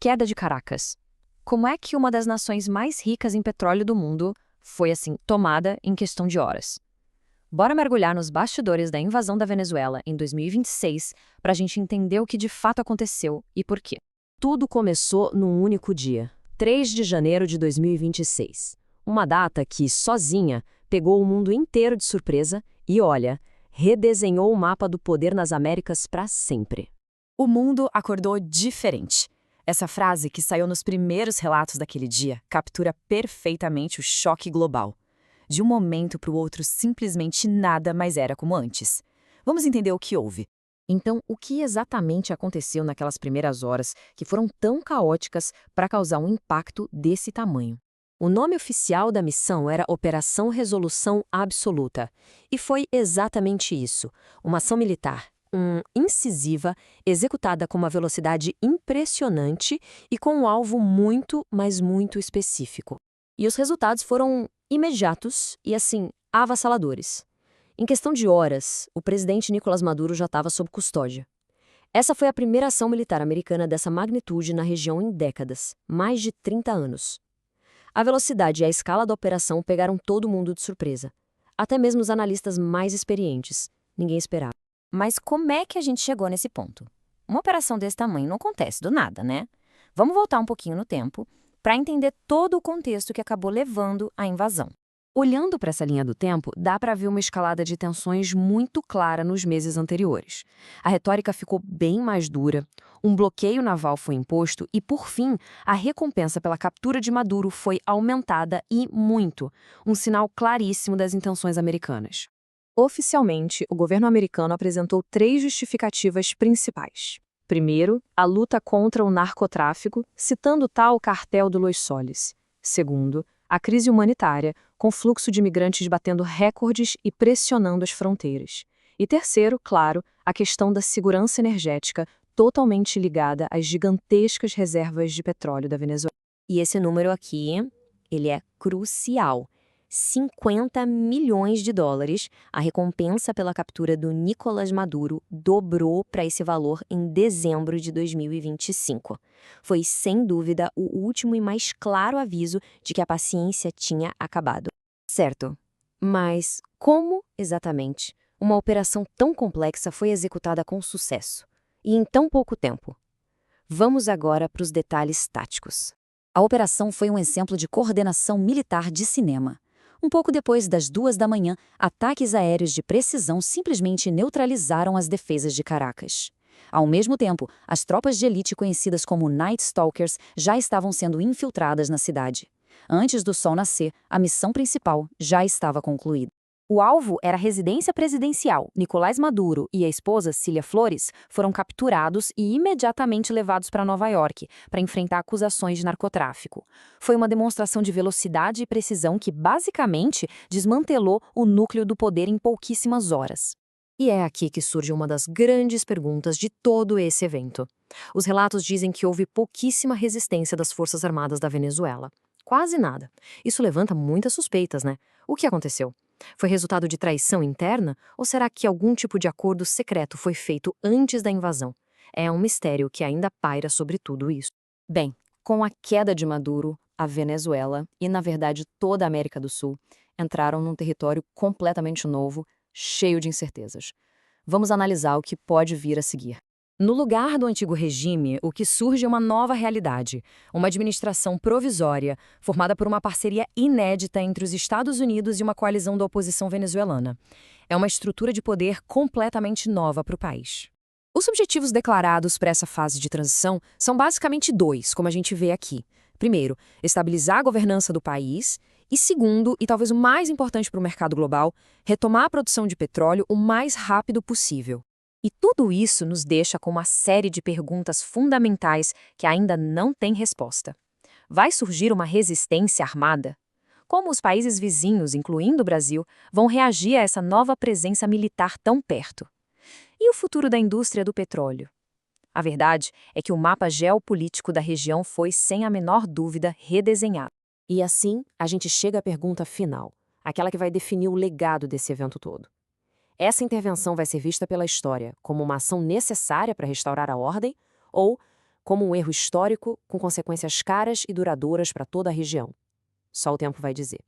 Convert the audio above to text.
queda de Caracas. Como é que uma das nações mais ricas em petróleo do mundo foi, assim, tomada em questão de horas? Bora mergulhar nos bastidores da invasão da Venezuela em 2026 para a gente entender o que de fato aconteceu e por quê. Tudo começou num único dia, 3 de janeiro de 2026. Uma data que, sozinha, pegou o mundo inteiro de surpresa e, olha, redesenhou o mapa do poder nas Américas para sempre. O mundo acordou diferente. Essa frase, que saiu nos primeiros relatos daquele dia, captura perfeitamente o choque global. De um momento para o outro, simplesmente nada mais era como antes. Vamos entender o que houve. Então, o que exatamente aconteceu naquelas primeiras horas que foram tão caóticas para causar um impacto desse tamanho? O nome oficial da missão era Operação Resolução Absoluta, e foi exatamente isso, uma ação militar, incisiva, executada com uma velocidade impressionante e com um alvo muito, mas muito específico. E os resultados foram imediatos e, assim, avassaladores. Em questão de horas, o presidente Nicolás Maduro já estava sob custódia. Essa foi a primeira ação militar americana dessa magnitude na região em décadas, mais de 30 anos. A velocidade e a escala da operação pegaram todo mundo de surpresa. Até mesmo os analistas mais experientes. Ninguém esperava. Mas como é que a gente chegou nesse ponto? Uma operação desse tamanho não acontece do nada, né? Vamos voltar um pouquinho no tempo para entender todo o contexto que acabou levando à invasão. Olhando para essa linha do tempo, dá para ver uma escalada de tensões muito clara nos meses anteriores. A retórica ficou bem mais dura, um bloqueio naval foi imposto e, por fim, a recompensa pela captura de Maduro foi aumentada e muito, um sinal claríssimo das intenções americanas. Oficialmente, o governo americano apresentou 3 justificativas principais. Primeiro, a luta contra o narcotráfico, citando o tal cartel do Los Soles. Segundo, a crise humanitária, com fluxo de imigrantes batendo recordes e pressionando as fronteiras. E terceiro, claro, a questão da segurança energética, totalmente ligada às gigantescas reservas de petróleo da Venezuela. E esse número aqui, ele é crucial. 50 milhões de dólares, a recompensa pela captura do Nicolás Maduro dobrou para esse valor em dezembro de 2025. Foi, sem dúvida, o último e mais claro aviso de que a paciência tinha acabado. Certo. Mas como, exatamente, uma operação tão complexa foi executada com sucesso? E em tão pouco tempo? Vamos agora para os detalhes táticos. A operação foi um exemplo de coordenação militar de cinema. Um pouco depois das 2 da manhã, ataques aéreos de precisão simplesmente neutralizaram as defesas de Caracas. Ao mesmo tempo, as tropas de elite conhecidas como Night Stalkers já estavam sendo infiltradas na cidade. Antes do sol nascer, a missão principal já estava concluída. O alvo era a residência presidencial. Nicolás Maduro e a esposa, Cília Flores, foram capturados e imediatamente levados para Nova York para enfrentar acusações de narcotráfico. Foi uma demonstração de velocidade e precisão que, basicamente, desmantelou o núcleo do poder em pouquíssimas horas. E é aqui que surge uma das grandes perguntas de todo esse evento. Os relatos dizem que houve pouquíssima resistência das Forças Armadas da Venezuela. Quase nada. Isso levanta muitas suspeitas, né? O que aconteceu? Foi resultado de traição interna? Ou será que algum tipo de acordo secreto foi feito antes da invasão? É um mistério que ainda paira sobre tudo isso. Bem, com a queda de Maduro, a Venezuela e, na verdade, toda a América do Sul entraram num território completamente novo, cheio de incertezas. Vamos analisar o que pode vir a seguir. No lugar do antigo regime, o que surge é uma nova realidade, uma administração provisória, formada por uma parceria inédita entre os Estados Unidos e uma coalizão da oposição venezuelana. É uma estrutura de poder completamente nova para o país. Os objetivos declarados para essa fase de transição são basicamente 2, como a gente vê aqui. Primeiro, estabilizar a governança do país. E segundo, e talvez o mais importante para o mercado global, retomar a produção de petróleo o mais rápido possível. E tudo isso nos deixa com uma série de perguntas fundamentais que ainda não têm resposta. Vai surgir uma resistência armada? Como os países vizinhos, incluindo o Brasil, vão reagir a essa nova presença militar tão perto? E o futuro da indústria do petróleo? A verdade é que o mapa geopolítico da região foi, sem a menor dúvida, redesenhado. E assim, a gente chega à pergunta final, aquela que vai definir o legado desse evento todo. Essa intervenção vai ser vista pela história como uma ação necessária para restaurar a ordem ou como um erro histórico com consequências caras e duradouras para toda a região. Só o tempo vai dizer.